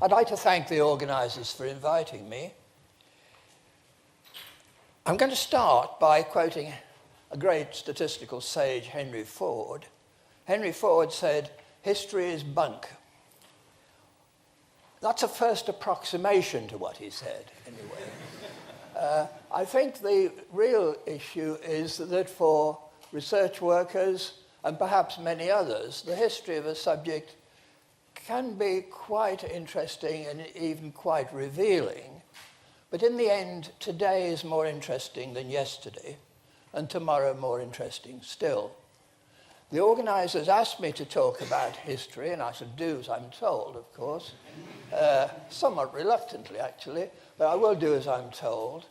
I'd like to thank the organisers for inviting me. I'm going to start by quoting a great statistical sage, Henry Ford. Henry Ford said, "History is bunk." That's a first approximation to what he said, anyway. I think the real issue is that for research workers, and perhaps many others, the history of a subject can be quite interesting and even quite revealing. But in the end, today is more interesting than yesterday, and tomorrow more interesting still. The organisers asked me to talk about history, and I should do as I'm told, of course, somewhat reluctantly, actually, but I will do as I'm told,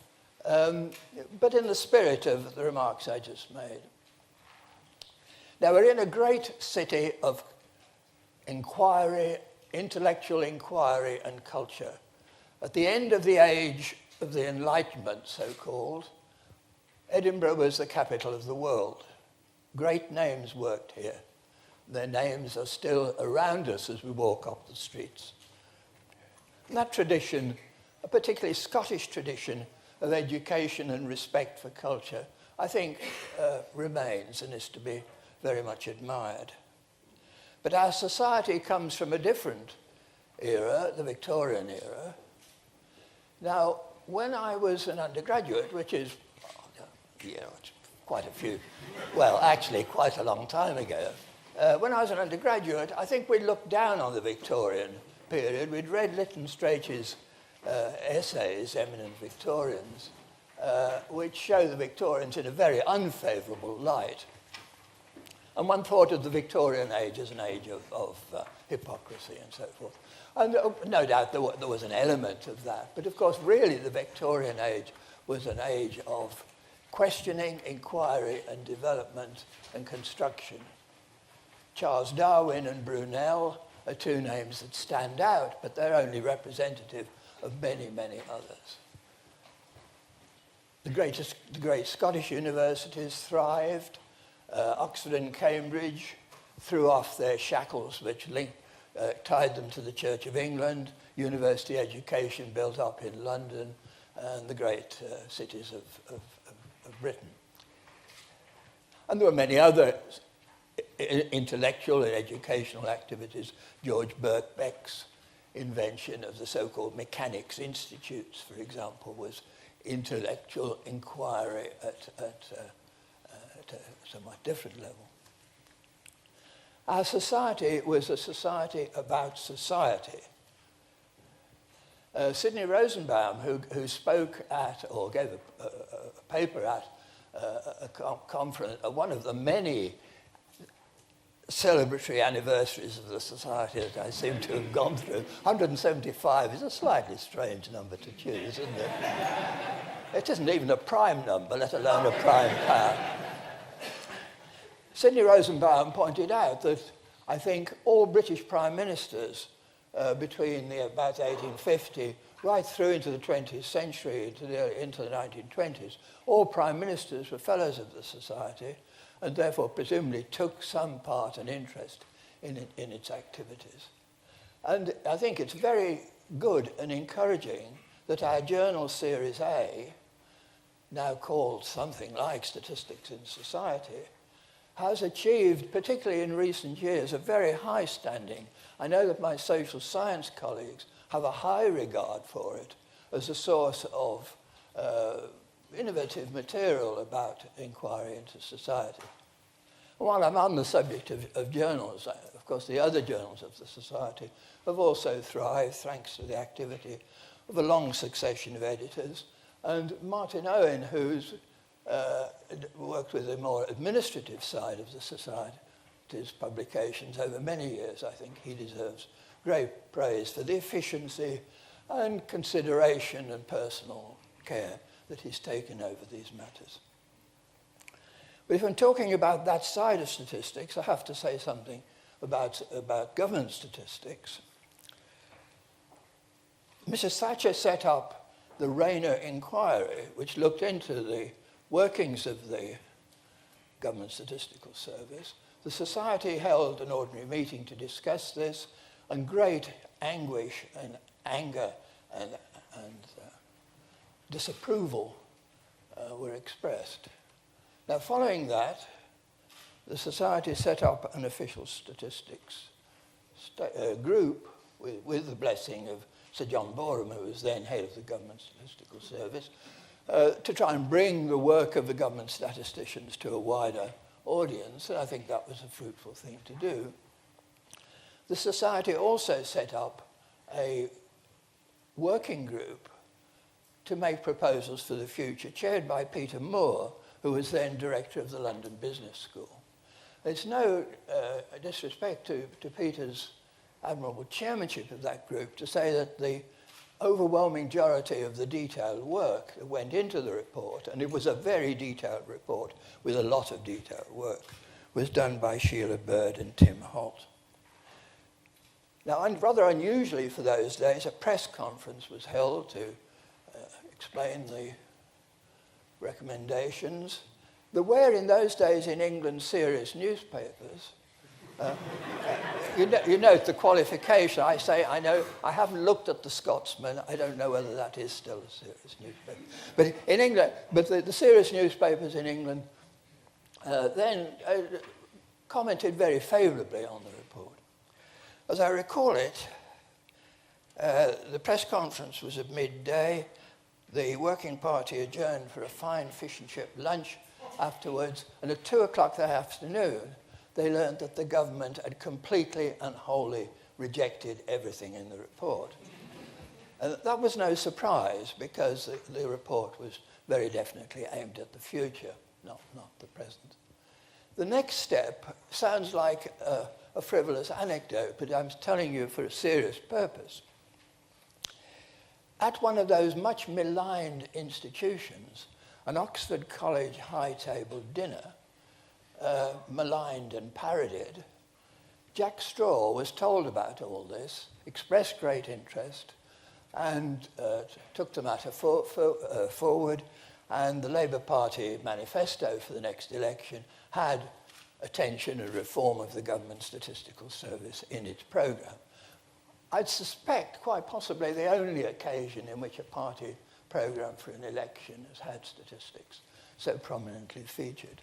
but in the spirit of the remarks I just made. Now, we're in a great city of inquiry, intellectual inquiry and culture. At the end of the age of the Enlightenment, so-called, Edinburgh was the capital of the world. Great names worked here. Their names are still around us as we walk up the streets. And that tradition, a particularly Scottish tradition of education and respect for culture, I think remains and is to be very much admired. But our society comes from a different era, the Victorian era. Now, when I was an undergraduate, which is, it's quite a few, well, actually quite a long time ago, when I was an undergraduate, I think we looked down on the Victorian period. We'd read Lytton Strachey's essays, Eminent Victorians, which show the Victorians in a very unfavourable light. And one thought of the Victorian age as an age of hypocrisy and so forth. And no doubt there was an element of that. But of course, really, the Victorian age was an age of questioning, inquiry, and development and construction. Charles Darwin and Brunel are two names that stand out, but they're only representative of many, many others. The great Scottish universities thrived. Oxford and Cambridge threw off their shackles which tied them to the Church of England. University education built up in London and the great cities of Britain. And there were many other intellectual and educational activities. George Birkbeck's invention of the so-called Mechanics Institutes, for example, was intellectual inquiry at a somewhat different level. Our society was a society about society. Sidney Rosenbaum, who spoke at, or gave a paper at a conference, one of the many celebratory anniversaries of the society that I seem to have gone through. 175 is a slightly strange number to choose, isn't it? It isn't even a prime number, let alone a prime power. Sidney Rosenbaum pointed out that I think all British prime ministers between about 1850 right through into the 20th century, into the 1920s, all prime ministers were fellows of the society and therefore presumably took some part and interest in its activities. And I think it's very good and encouraging that our journal Series A, now called something like Statistics in Society, has achieved, particularly in recent years, a very high standing. I know that my social science colleagues have a high regard for it as a source of innovative material about inquiry into society. While I'm on the subject of journals, of course, the other journals of the society have also thrived thanks to the activity of a long succession of editors. And Martin Owen, who's worked with the more administrative side of the society's publications over many years, I think he deserves great praise for the efficiency and consideration and personal care that he's taken over these matters. But if I'm talking about that side of statistics, I have to say something about government statistics. Mrs. Thatcher set up the Rayner Inquiry, which looked into the workings of the Government Statistical Service. The Society held an ordinary meeting to discuss this, and great anguish and anger and disapproval were expressed. Now, following that, the Society set up an official statistics group with the blessing of Sir John Boreham, who was then head of the Government Statistical Service, to try and bring the work of the government statisticians to a wider audience, and I think that was a fruitful thing to do. The Society also set up a working group to make proposals for the future, chaired by Peter Moore, who was then director of the London Business School. It's no disrespect to Peter's admirable chairmanship of that group to say that the overwhelming majority of the detailed work that went into the report, and it was a very detailed report with a lot of detailed work, was done by Sheila Bird and Tim Holt. Now, rather unusually for those days, a press conference was held to explain the recommendations. There were in those days in England serious newspapers. You note the qualification. I say, I haven't looked at the Scotsman. I don't know whether that is still a serious newspaper. But in England, the serious newspapers in England then commented very favourably on the report. As I recall it, the press conference was at midday. The working party adjourned for a fine fish and chip lunch afterwards, and at 2 o'clock that afternoon, they learned that the government had completely and wholly rejected everything in the report. And that was no surprise, because the report was very definitely aimed at the future, not the present. The next step sounds like a frivolous anecdote, but I'm telling you for a serious purpose. At one of those much maligned institutions, an Oxford College high-table dinner, maligned and parodied, Jack Straw was told about all this, expressed great interest, and took the matter forward, and the Labour Party manifesto for the next election had attention and reform of the Government Statistical Service in its programme. I'd suspect, quite possibly, the only occasion in which a party programme for an election has had statistics so prominently featured.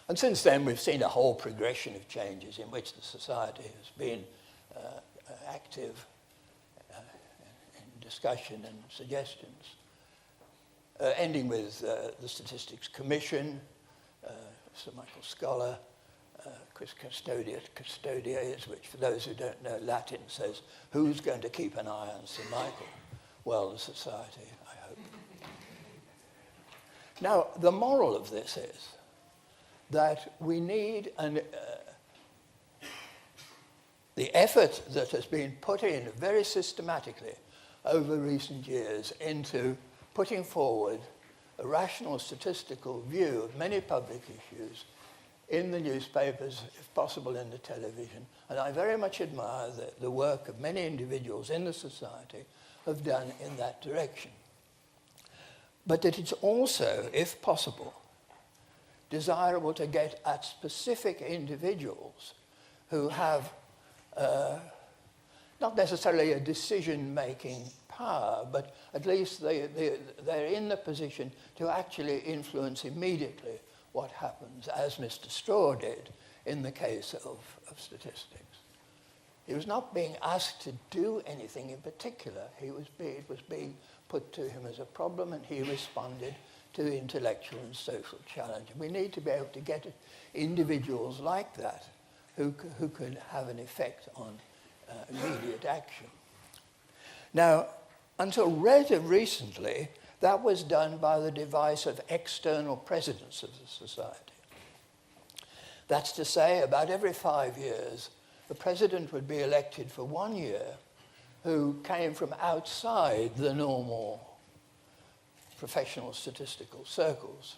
And since then, we've seen a whole progression of changes in which the Society has been active in discussion and suggestions, ending with the Statistics Commission, Sir Michael Scholar, Quis Custodies, which for those who don't know Latin says, who's going to keep an eye on Sir Michael? Well, the Society, I hope. Now, the moral of this is that we need the effort that has been put in very systematically over recent years into putting forward a rational statistical view of many public issues in the newspapers, if possible in the television. And I very much admire the work of many individuals in the Society have done in that direction. But that it's also, if possible, desirable to get at specific individuals who have not necessarily a decision-making power, but at least they're in the position to actually influence immediately what happens, as Mr. Straw did in the case of statistics. He was not being asked to do anything in particular. It was being put to him as a problem, and he responded to the intellectual and social challenge. We need to be able to get individuals like that who could have an effect on immediate action. Now, until relatively recently, that was done by the device of external presidents of the Society. That's to say, about every 5 years, the president would be elected for 1 year who came from outside the normal professional statistical circles.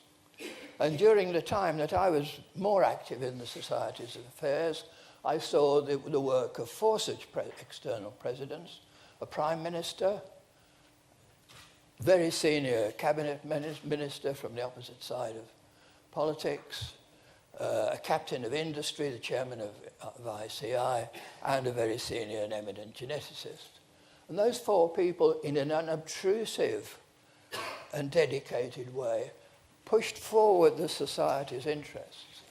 And during the time that I was more active in the Society's affairs, I saw the work of 4 such external presidents, a prime minister, very senior cabinet minister from the opposite side of politics, a captain of industry, the chairman of ICI, and a very senior and eminent geneticist. And those 4 people, in an unobtrusive and dedicated way, pushed forward the society's interests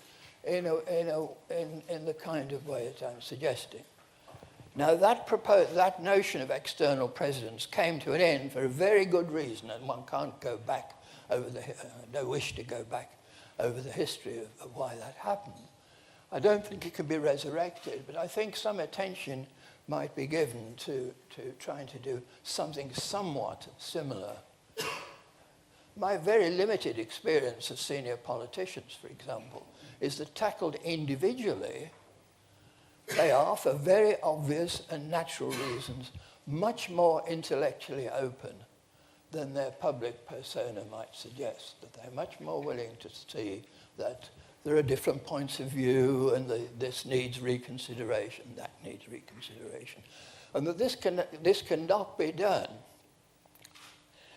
in the kind of way that I'm suggesting. Now, that notion of external presidents came to an end for a very good reason, and one can't go back over no wish to go back over the history of why that happened. I don't think it can be resurrected, but I think some attention might be given to trying to do something somewhat similar. My very limited experience of senior politicians, for example, is that tackled individually, they are, for very obvious and natural reasons, much more intellectually open than their public persona might suggest, that they're much more willing to see that there are different points of view and this needs reconsideration, that needs reconsideration. And that this cannot be done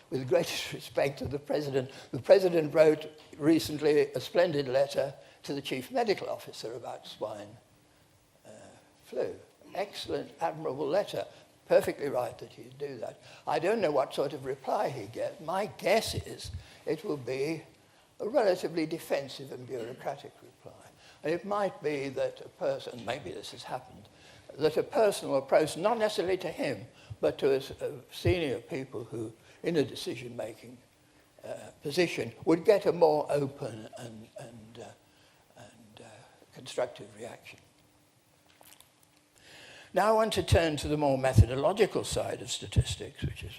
with the greatest respect to the President. The President wrote recently a splendid letter to the Chief Medical Officer about swine flu. Excellent, admirable letter. Perfectly right that he'd do that. I don't know what sort of reply he'd get. My guess is it will be a relatively defensive and bureaucratic reply. And it might be that a person, maybe this has happened, that a personal approach, not necessarily to him, but to senior people who, in a decision-making position, would get a more open and constructive reaction. Now I want to turn to the more methodological side of statistics, which is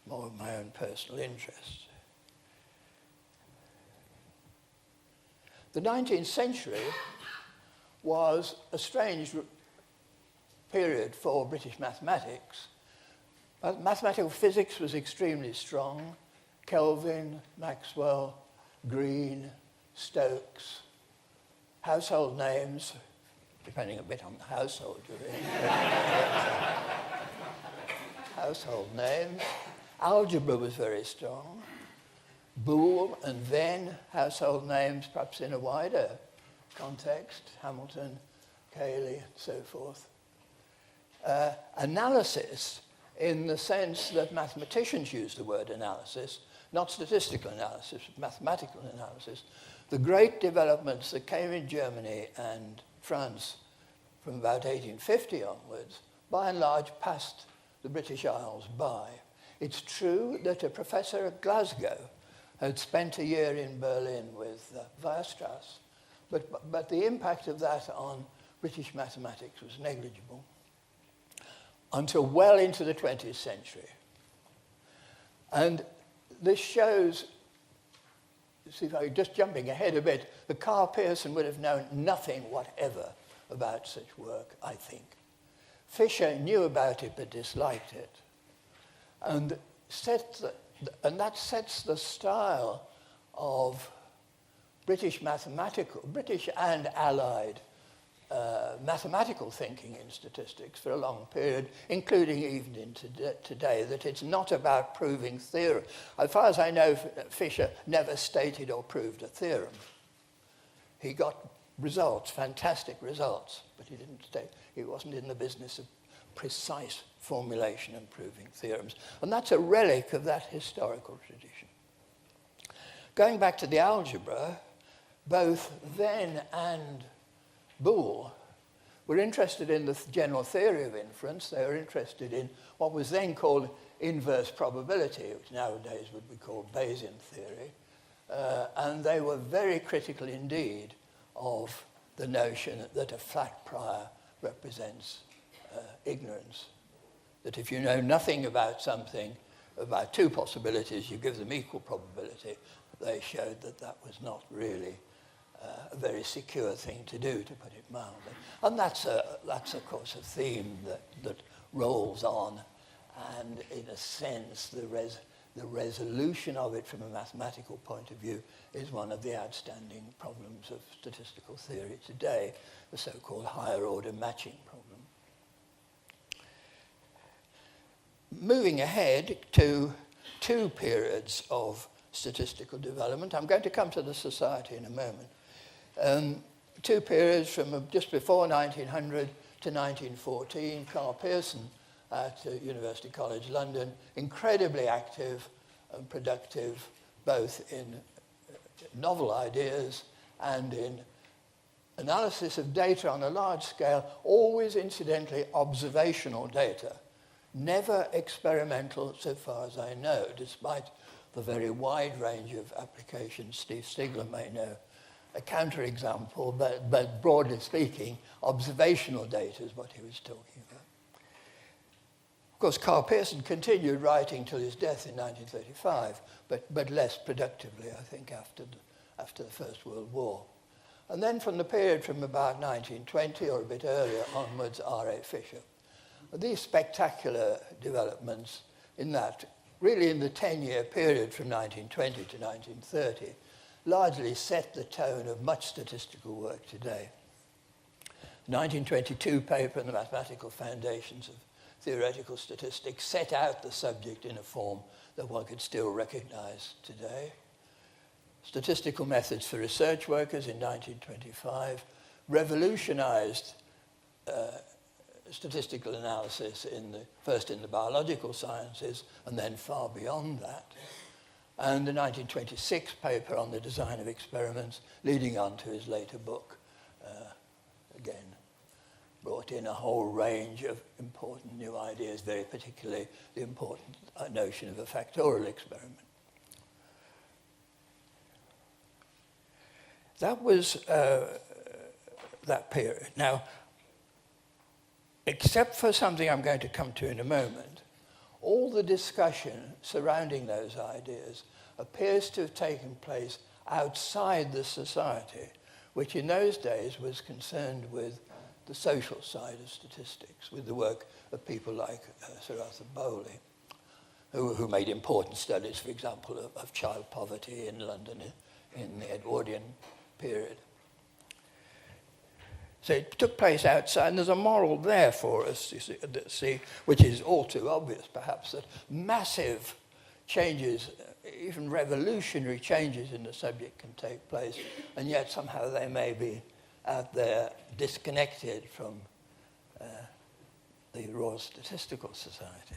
more of my own personal interest. The 19th century was a strange period for British mathematics. Mathematical physics was extremely strong. Kelvin, Maxwell, Green, Stokes, household names, depending a bit on the household you're in. Household names. Algebra was very strong. Boole and Venn, household names, perhaps in a wider context, Hamilton, Cayley, and so forth. Analysis, in the sense that mathematicians use the word analysis, not statistical analysis, but mathematical analysis. The great developments that came in Germany and France from about 1850 onwards, by and large, passed the British Isles by. It's true that a professor at Glasgow had spent a year in Berlin with Weierstrass, but the impact of that on British mathematics was negligible until well into the 20th century. And this shows, see if I'm just jumping ahead a bit, that Carl Pearson would have known nothing whatever about such work, I think. Fisher knew about it but disliked it. And that sets the style of British and allied mathematical thinking in statistics for a long period, including even in today, that it's not about proving theorem. As far as I know, Fisher never stated or proved a theorem. He got results, fantastic results, but he wasn't in the business of precise formulation and proving theorems. And that's a relic of that historical tradition. Going back to the algebra, both Venn and Boole were interested in the general theory of inference. They were interested in what was then called inverse probability, which nowadays would be called Bayesian theory. And they were very critical indeed of the notion that a flat prior represents ignorance. That if you know nothing about something, about two possibilities, you give them equal probability. They showed that that was not really a very secure thing to do, to put it mildly. And that's of course, a theme that rolls on. And in a sense, the resolution of it from a mathematical point of view is one of the outstanding problems of statistical theory today, the so-called higher order matching problem. Moving ahead to two periods of statistical development. I'm going to come to the society in a moment. Two periods from just before 1900 to 1914, Carl Pearson at University College London, incredibly active and productive, both in novel ideas and in analysis of data on a large scale, always incidentally observational data, never experimental so far as I know, despite the very wide range of applications Steve Stigler may know. A counterexample, but broadly speaking, observational data is what he was talking about. Of course, Carl Pearson continued writing till his death in 1935, but less productively, I think, after the First World War. And then from the period from about 1920 or a bit earlier onwards, R.A. Fisher. These spectacular developments in that, really in the 10-year period from 1920 to 1930, largely set the tone of much statistical work today. The 1922 paper in the Mathematical Foundations of Theoretical Statistics set out the subject in a form that one could still recognize today. Statistical Methods for Research Workers in 1925 revolutionized statistical analysis first in the biological sciences and then far beyond that. And the 1926 paper on the design of experiments, leading on to his later book, again, brought in a whole range of important new ideas, very particularly the important notion of a factorial experiment. That was that period. Now, except for something I'm going to come to in a moment, all the discussion surrounding those ideas appears to have taken place outside the society, which in those days was concerned with the social side of statistics, with the work of people like Sir Arthur Bowley, who made important studies, for example, of child poverty in London in the Edwardian period. So it took place outside, and there's a moral there for us, you see, which is all too obvious, perhaps, that massive changes, even revolutionary changes in the subject can take place, and yet somehow they may be out there disconnected from the Royal Statistical Society.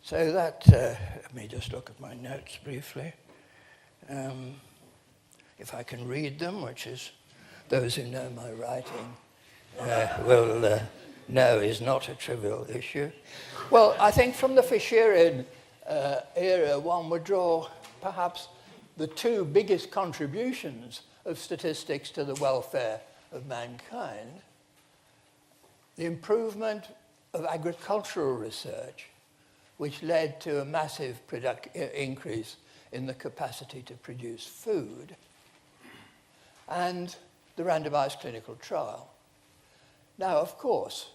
So that, let me just look at my notes briefly. If I can read them, which is those who know my writing will know is not a trivial issue. Well, I think from the Fisherian era, one would draw perhaps the two biggest contributions of statistics to the welfare of mankind: the improvement of agricultural research, which led to a massive increase in the capacity to produce food, and the randomized clinical trial. Now, of course,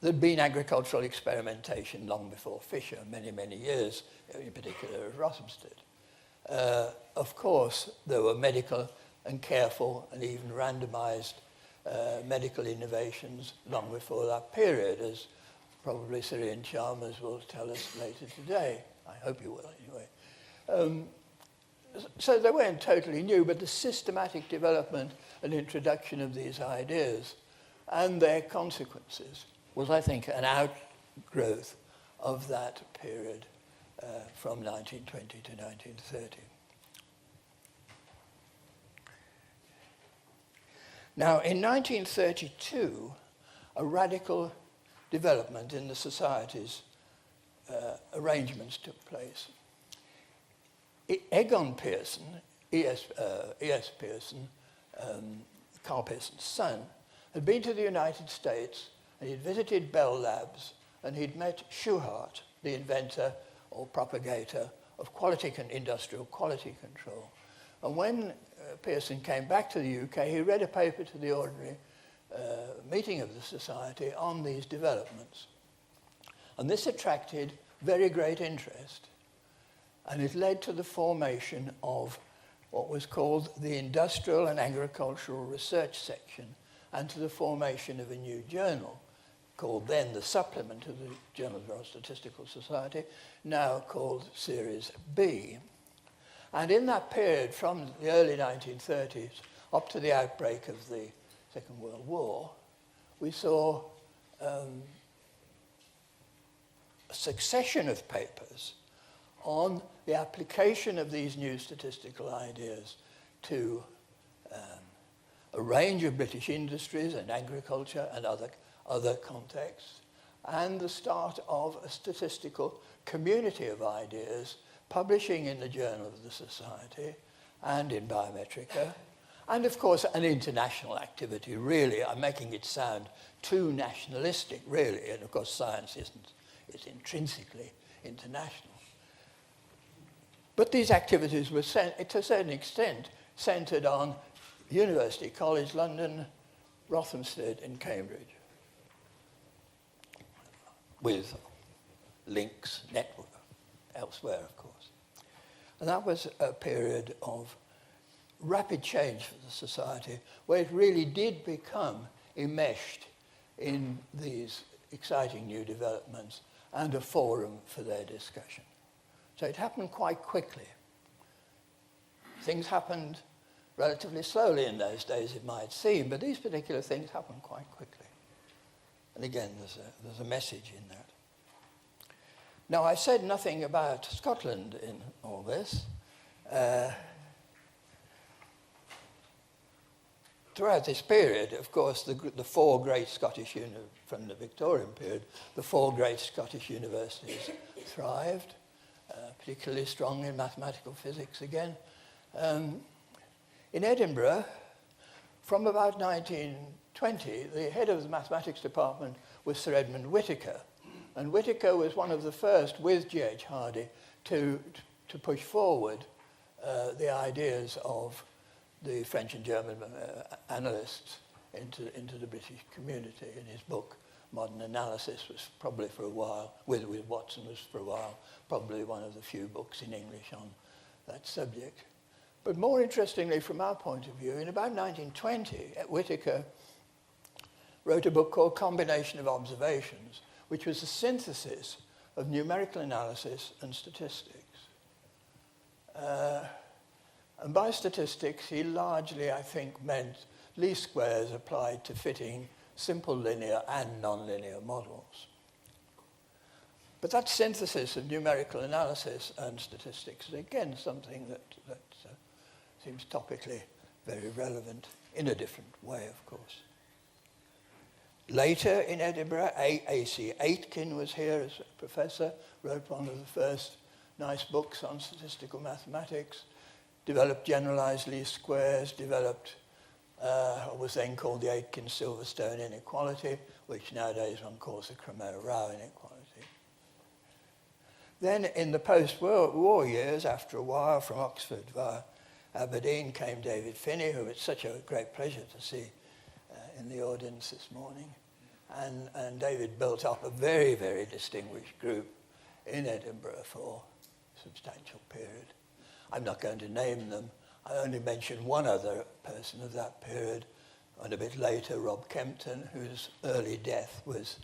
there'd been agricultural experimentation long before Fisher, many, many years, in particular at Rothamsted. Of course, there were medical and careful and even randomized medical innovations long before that period, as probably Sir Ian Chalmers will tell us later today. I hope you will, anyway. So they weren't totally new, but the systematic development and introduction of these ideas and their consequences was, I think, an outgrowth of that period from 1920 to 1930. Now, in 1932, a radical development in the society's arrangements took place. Egon Pearson, E.S. Pearson, Carl Pearson's son, had been to the United States, and he'd visited Bell Labs, and he'd met Schuhart, the inventor or propagator of industrial quality control. And when Pearson came back to the UK, he read a paper to the ordinary meeting of the society on these developments. And this attracted very great interest. And it led to the formation of what was called the Industrial and Agricultural Research Section, and to the formation of a new journal called then the Supplement to the Journal of the Royal Statistical Society, now called Series B. And in that period, from the early 1930s up to the outbreak of the Second World War, we saw a succession of papers on the application of these new statistical ideas to a range of British industries and agriculture and other contexts, and the start of a statistical community of ideas publishing in the Journal of the Society and in Biometrica, and of course an international activity, really. I'm making it sound too nationalistic, really, and of course science is intrinsically international. But these activities were, to a certain extent, centred on University College London, Rothamsted and Cambridge, with links, network, elsewhere, of course. And that was a period of rapid change for the society, where it really did become enmeshed in these exciting new developments and a forum for their discussion. So it happened quite quickly. Things happened relatively slowly in those days, it might seem, but these particular things happened quite quickly. And again, there's a message in that. Now, I said nothing about Scotland in all this. Throughout this period, of course, the four great Scottish, from the Victorian period, the four great Scottish universities thrived, particularly strong in mathematical physics again. In Edinburgh, from about 1920, the head of the mathematics department was Sir Edmund Whittaker. And Whittaker was one of the first, with G.H. Hardy, to push forward the ideas of the French and German analysts into the British community. In his book, Modern Analysis, was probably for a while, with Watson was for a while, probably one of the few books in English on that subject. But more interestingly, from our point of view, in about 1920, Whittaker wrote a book called Combination of Observations, which was a synthesis of numerical analysis and statistics. And by statistics, he largely, I think, meant least squares applied to fitting simple linear and nonlinear models. But that synthesis of numerical analysis and statistics is again something that seems topically very relevant in a different way, of course. Later in Edinburgh, A.C. Aitken was here as a professor, wrote one of the first nice books on statistical mathematics, developed generalized least squares, developed what was then called the Aitken-Silverstone inequality, which nowadays one calls the Cremera-Rao inequality. Then in the post-war years, after a while, from Oxford via Aberdeen, came David Finney, who it's such a great pleasure to see in the audience this morning. And David built up a very, very distinguished group in Edinburgh for a substantial period. I'm not going to name them. I only mention one other person of that period, and a bit later, Rob Kempton, whose early death was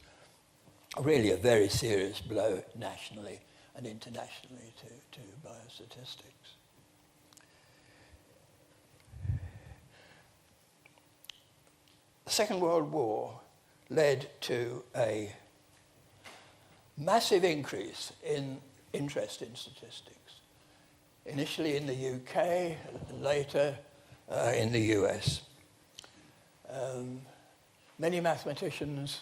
really a very serious blow nationally and internationally to biostatistics. The Second World War led to a massive increase in interest in statistics. Initially in the UK, later in the US. Many mathematicians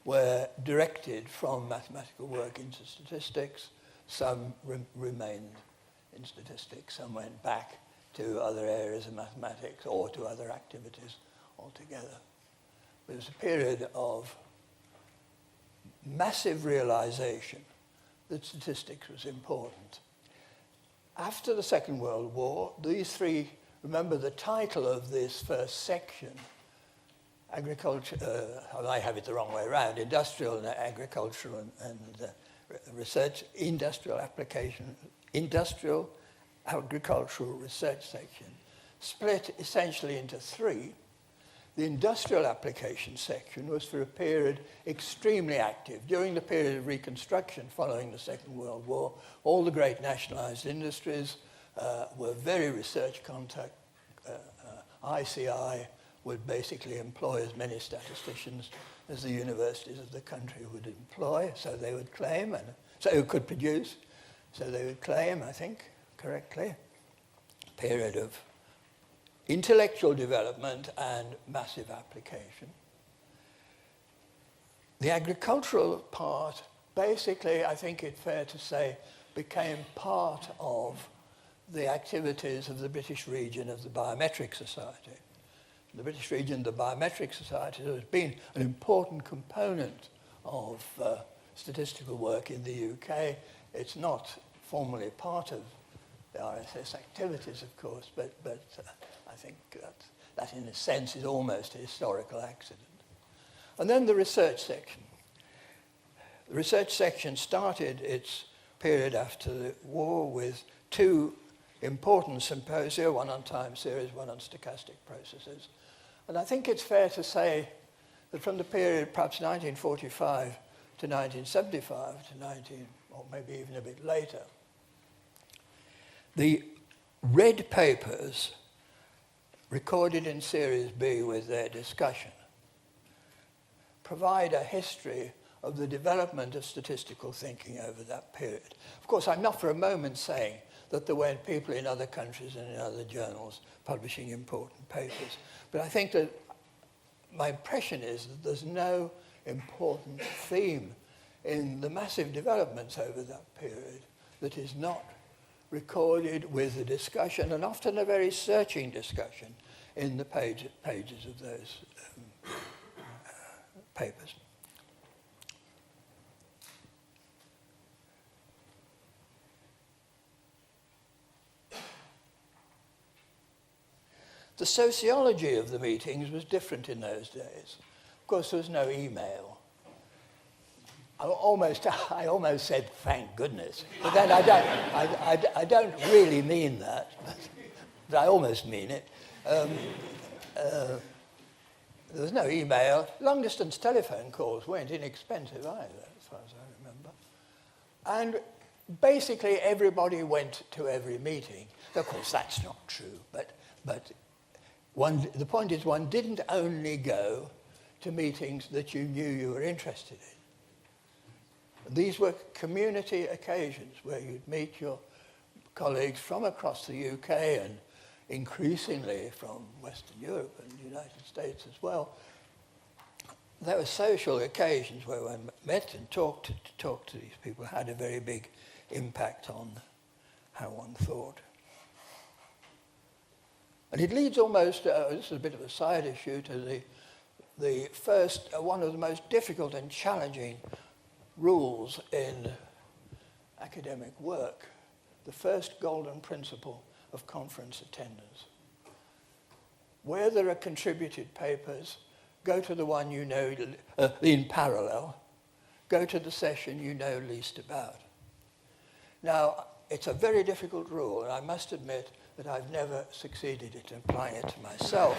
were directed from mathematical work into statistics. Some remained in statistics. Some went back to other areas of mathematics or to other activities altogether. It was a period of massive realization that statistics was important. After the Second World War, these three, remember the title of this first section, agriculture, I have it the wrong way around, industrial and agricultural and research, industrial application, industrial agricultural research section, split essentially into three. The industrial application section was for a period extremely active. During the period of Reconstruction following the Second World War, all the great nationalized industries were very research contact. ICI would basically employ as many statisticians as the universities of the country would employ, so they would claim, and so it could produce, so they would claim, I think, correctly, a period of intellectual development and massive application. The agricultural part, basically, I think it's fair to say, became part of the activities of the British region of the Biometric Society. The British region of the Biometric Society has been an important component of statistical work in the UK. It's not formally part of the RSS activities, of course, but I think that in a sense is almost a historical accident. And then the research section. The research section started its period after the war with two important symposia, one on time series, one on stochastic processes. And I think it's fair to say that from the period perhaps 1945 to 1975 to or maybe even a bit later, the red papers recorded in Series B with their discussion provide a history of the development of statistical thinking over that period. Of course, I'm not for a moment saying that there weren't people in other countries and in other journals publishing important papers, but I think that my impression is that there's no important theme in the massive developments over that period that is not recorded with a discussion, and often a very searching discussion, in the pages of those papers. The sociology of the meetings was different in those days. Of course, there was no email. I almost said, thank goodness. But then I don't really mean that. But I almost mean it. There was no email. Long-distance telephone calls weren't inexpensive either, as far as I remember. And basically, everybody went to every meeting. Of course, that's not true, but the point is, one didn't only go to meetings that you knew you were interested in. These were community occasions where you'd meet your colleagues from across the UK and increasingly from Western Europe and the United States as well. There were social occasions where one met and talked to these people, had a very big impact on how one thought. And it leads almost, this is a bit of a side issue, to the first, one of the most difficult and challenging rules in academic work, the first golden principle of conference attendance. Where there are contributed papers, go to the one you know in parallel, go to the session you know least about. Now, it's a very difficult rule, and I must admit that I've never succeeded in applying it to myself.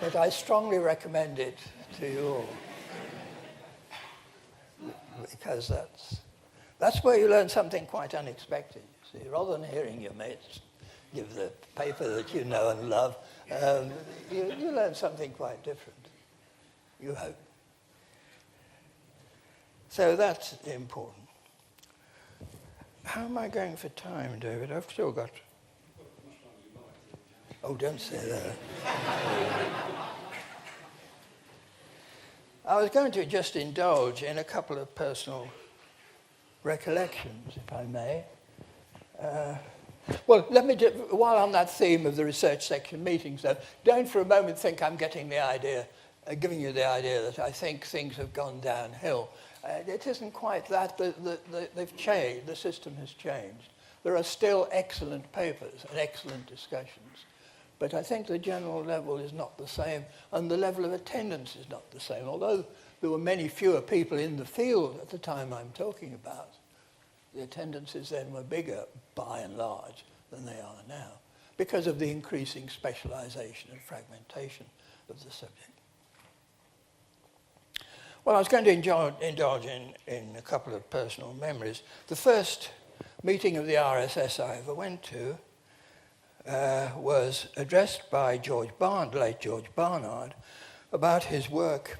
But I strongly recommend it to you all. Because that's where you learn something quite unexpected. You see, rather than hearing your mates give the paper that you know and love, you learn something quite different, you hope. So that's important. How am I going for time, David? I've still got... Oh, don't say that. I was going to just indulge in a couple of personal recollections, if I may. Well, let me, while on that theme of the research section meetings, though, don't for a moment think I'm getting the idea, giving you the idea that I think things have gone downhill. It isn't quite that. They've changed. The system has changed. There are still excellent papers and excellent discussions. But I think the general level is not the same, and the level of attendance is not the same. Although there were many fewer people in the field at the time I'm talking about, the attendances then were bigger, by and large, than they are now, because of the increasing specialization and fragmentation of the subject. Well, I was going to indulge in a couple of personal memories. The first meeting of the RSS I ever went to was addressed by late George Barnard, about his work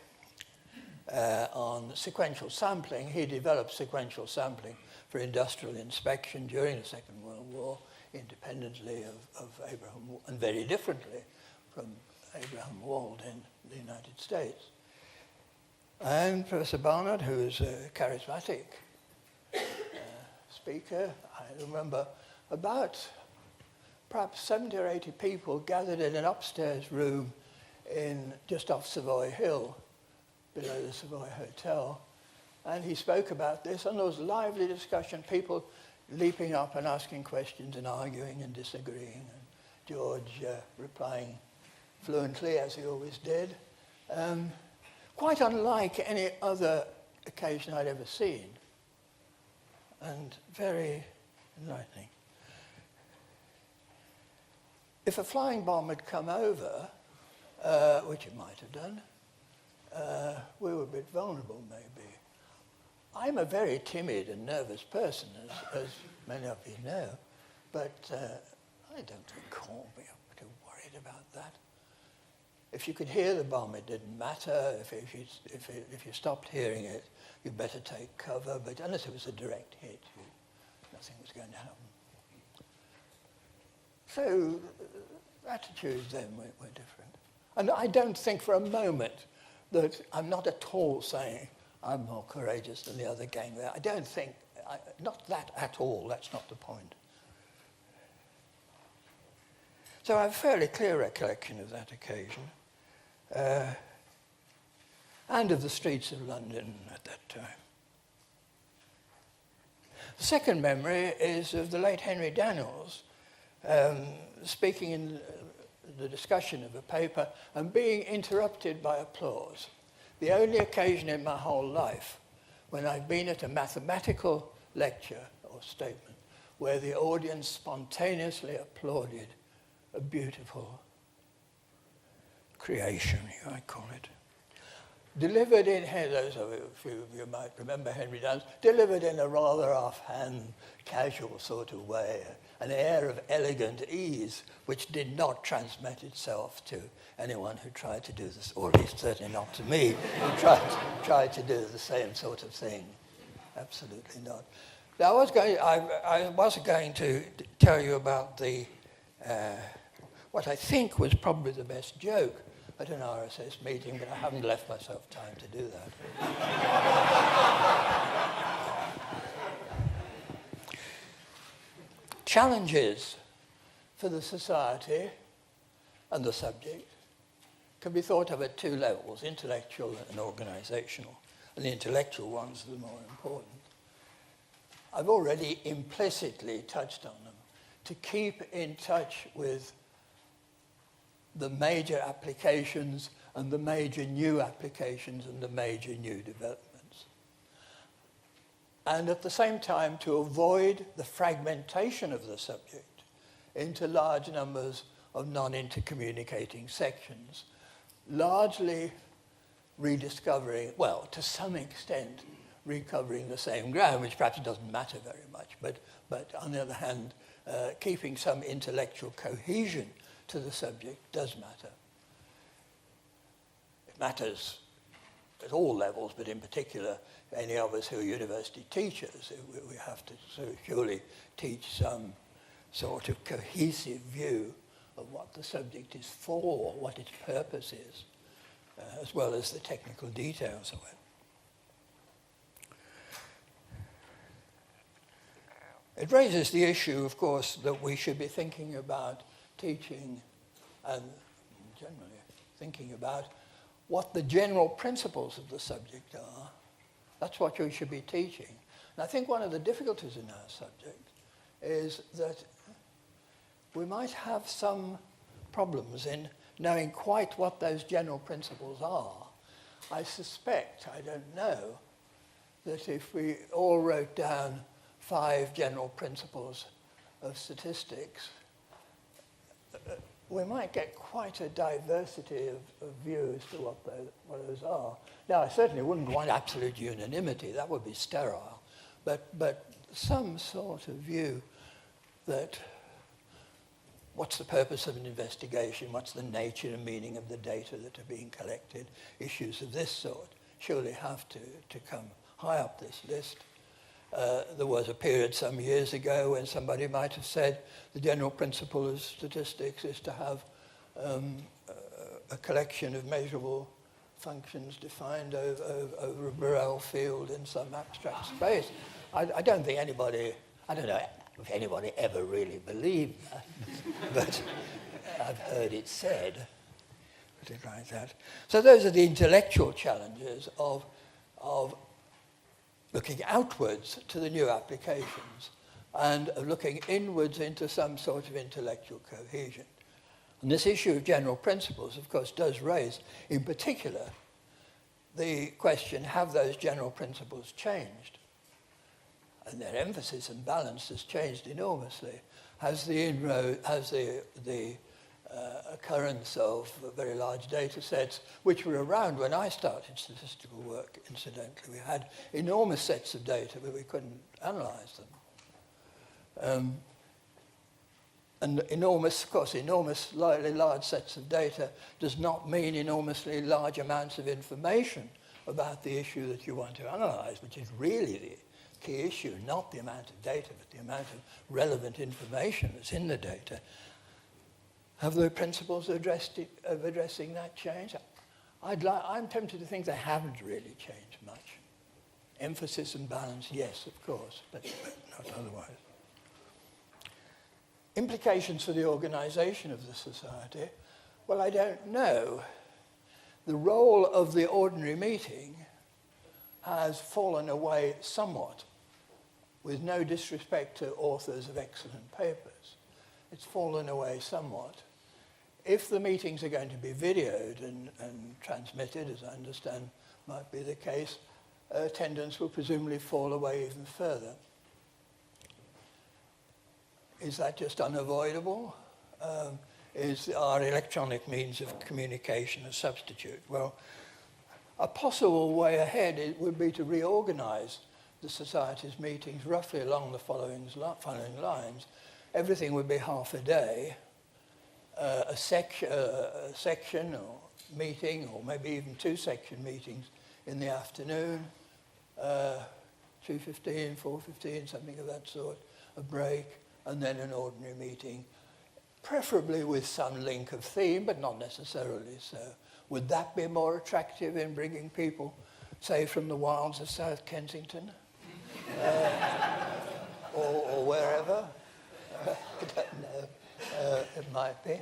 on sequential sampling. He developed sequential sampling for industrial inspection during the Second World War, independently of Abraham, and very differently from Abraham Wald in the United States. And Professor Barnard, who is a charismatic speaker, I remember about perhaps 70 or 80 people gathered in an upstairs room just off Savoy Hill, below the Savoy Hotel. And he spoke about this, and there was lively discussion, people leaping up and asking questions and arguing and disagreeing, and George replying fluently, as he always did. Quite unlike any other occasion I'd ever seen, and very enlightening. If a flying bomb had come over, which it might have done, we were a bit vulnerable, maybe. I'm a very timid and nervous person, as many of you know, but I don't recall being too worried about that. If you could hear the bomb, it didn't matter. If you stopped hearing it, you'd better take cover. But unless it was a direct hit, nothing was going to happen. So attitudes then were different. And I don't think for a moment that I'm not at all saying I'm more courageous than the other gang there. I don't think, not that at all. That's not the point. So I have a fairly clear recollection of that occasion, and of the streets of London at that time. The second memory is of the late Henry Daniels speaking in the discussion of a paper and being interrupted by applause. The only occasion in my whole life when I've been at a mathematical lecture or statement where the audience spontaneously applauded a beautiful creation, I call it. Delivered in, those of you might remember Henry Daniels, delivered in a rather offhand, casual sort of way, an air of elegant ease, which did not transmit itself to anyone who tried to do this, or at least certainly not to me, who tried to do the same sort of thing. Absolutely not. Now, I was going to tell you about what I think was probably the best joke at an RSS meeting, but I haven't left myself time to do that. Challenges for the society and the subject can be thought of at two levels, intellectual and organizational, and the intellectual ones are the more important. I've already implicitly touched on them. To keep in touch with the major applications and the major new applications and the major new developments. And at the same time, to avoid the fragmentation of the subject into large numbers of non-intercommunicating sections, largely rediscovering, well, to some extent, recovering the same ground, which perhaps doesn't matter very much, but on the other hand, keeping some intellectual cohesion to the subject does matter. It matters at all levels, but in particular, any of us who are university teachers, we have to surely teach some sort of cohesive view of what the subject is for, what its purpose is, as well as the technical details of it. It raises the issue, of course, that we should be thinking about teaching and generally thinking about what the general principles of the subject are. That's what we should be teaching. And I think one of the difficulties in our subject is that we might have some problems in knowing quite what those general principles are. I suspect, I don't know, that if we all wrote down 5 general principles of statistics, we might get quite a diversity of views to what those are. Now, I certainly wouldn't want absolute unanimity. That would be sterile. but some sort of view that what's the purpose of an investigation, what's the nature and meaning of the data that are being collected, issues of this sort surely have to come high up this list. There was a period some years ago when somebody might have said the general principle of statistics is to have a collection of measurable functions defined over a Borel field in some abstract space. I don't think anybody, I don't know if anybody ever really believed that, but I've heard it said, put it like that. So those are the intellectual challenges of looking outwards to the new applications and of looking inwards into some sort of intellectual cohesion. And this issue of general principles, of course, does raise, in particular, the question, have those general principles changed? And their emphasis and balance has changed enormously. Has the occurrence of very large data sets, which were around when I started statistical work, incidentally. We had enormous sets of data, but we couldn't analyze them. And enormously large sets of data does not mean enormously large amounts of information about the issue that you want to analyze, which is really the key issue, not the amount of data, but the amount of relevant information that's in the data. Have the principles of addressing that changed? I'm tempted to think they haven't really changed much. Emphasis and balance, yes, of course, but not otherwise. Implications for the organization of the society? Well, I don't know. The role of the ordinary meeting has fallen away somewhat, with no disrespect to authors of excellent papers. It's fallen away somewhat. If the meetings are going to be videoed and transmitted, as I understand might be the case, attendance will presumably fall away even further. Is that just unavoidable? Are electronic means of communication a substitute? Well, a possible way ahead would be to reorganize the Society's meetings roughly along the following lines. Everything would be half a day, a section or meeting, or maybe even two section meetings in the afternoon, 3:15, 4:15, something of that sort, a break, and then an ordinary meeting, preferably with some link of theme, but not necessarily so. Would that be more attractive in bringing people, say, from the wilds of South Kensington? Or wherever? I don't know. It might be.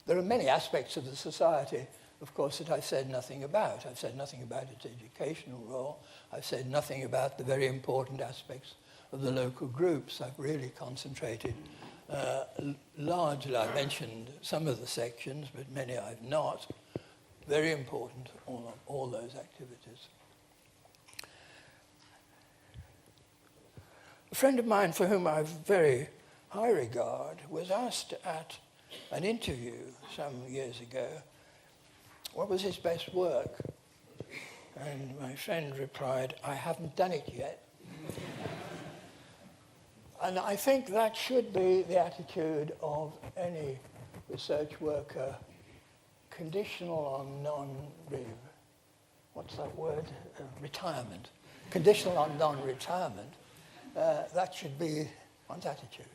There are many aspects of the society, of course, that I've said nothing about. I've said nothing about its educational role. I've said nothing about the very important aspects of the local groups. I've really concentrated largely. I mentioned some of the sections, but many I've not. Very important, all those activities. A friend of mine for whom I have very high regard was asked at an interview some years ago, what was his best work? And my friend replied, I haven't done it yet. And I think that should be the attitude of any research worker, conditional on retirement. Conditional on non-retirement. That should be one's attitude.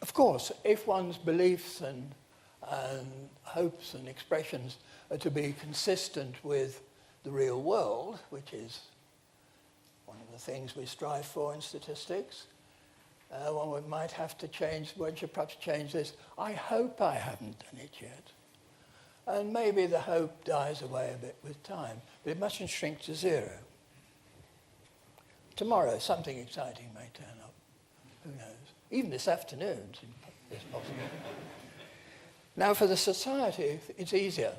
Of course, if one's beliefs and hopes and expressions are to be consistent with the real world, which is one of the things we strive for in statistics, one might have to change, one should perhaps change this. I hope I haven't done it yet. And maybe the hope dies away a bit with time, but it mustn't shrink to zero. Tomorrow, something exciting may turn up. Who knows? Even this afternoon is possible. Now, for the society, it's easier.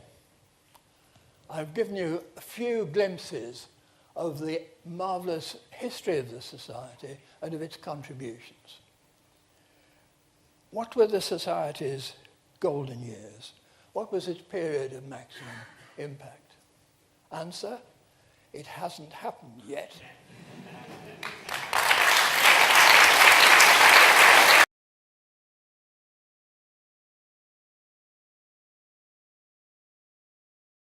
I've given you a few glimpses of the marvelous history of the society and of its contributions. What were the society's golden years? What was its period of maximum impact? Answer, it hasn't happened yet.